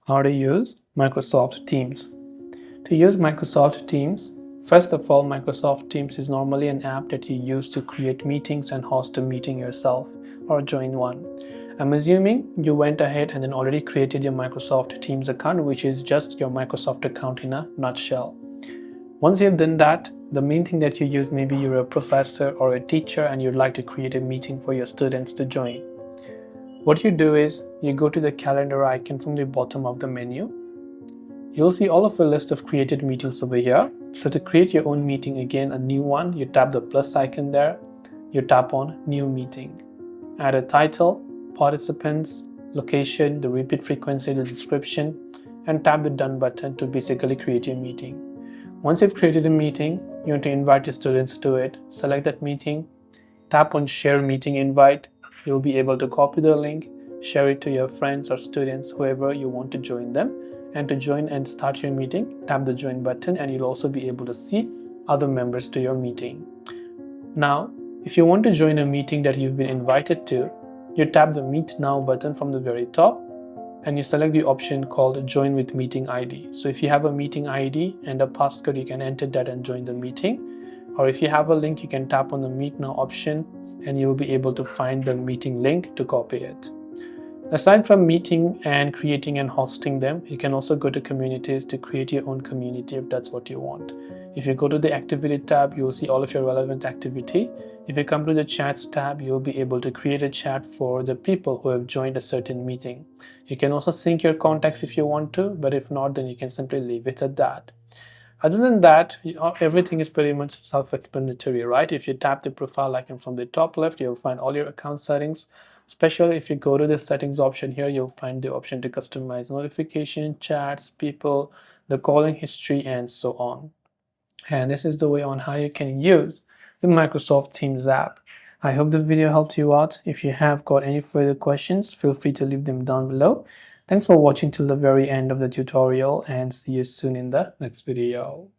How to use Microsoft Teams. To use Microsoft Teams, first of all, Microsoft Teams is normally an app that you use to create meetings and host a meeting yourself or join one. I'm assuming you went ahead and then already created your Microsoft Teams account, which is just your Microsoft account in a nutshell. Once you've done that, the main thing that you use, maybe you're a professor or a teacher and you'd like to create a meeting for your students to join. What you do is you go to the calendar icon from the bottom of the menu. You'll see all of a list of created meetings over here. So to create your own meeting, again, a new one, you tap the plus icon there, you tap on new meeting. Add a title, participants, location, the repeat frequency, the description, and tap the done button to basically create your meeting. Once you've created a meeting, you want to invite your students to it. Select that meeting, tap on share meeting invite. You'll be able to copy the link, share it to your friends or students, whoever you want to join them. And to join and start your meeting, tap the join button and you'll also be able to see other members to your meeting. Now, if you want to join a meeting that you've been invited to, you tap the Meet Now button from the very top and you select the option called Join with Meeting ID. So if you have a meeting ID and a passcode, you can enter that and join the meeting. Or if you have a link, you can tap on the Meet Now option and you'll be able to find the meeting link to copy it. Aside from meeting and creating and hosting them, you can also go to communities to create your own community if that's what you want. If you go to the activity tab, you'll see all of your relevant activity. If you come to the chats tab, you'll be able to create a chat for the people who have joined a certain meeting. You can also sync your contacts if you want to, but if not, then you can simply leave it at that. Other than that, everything is pretty much self-explanatory, right? If you tap the profile icon from the top left, you'll find all your account settings. Especially if you go to the settings option here, you'll find the option to customize notification, chats, people, the calling history, and so on. And this is the way on how you can use the Microsoft Teams app. I hope the video helped you out. If you have got any further questions, feel free to leave them down below. Thanks for watching till the very end of the tutorial and see you soon in the next video.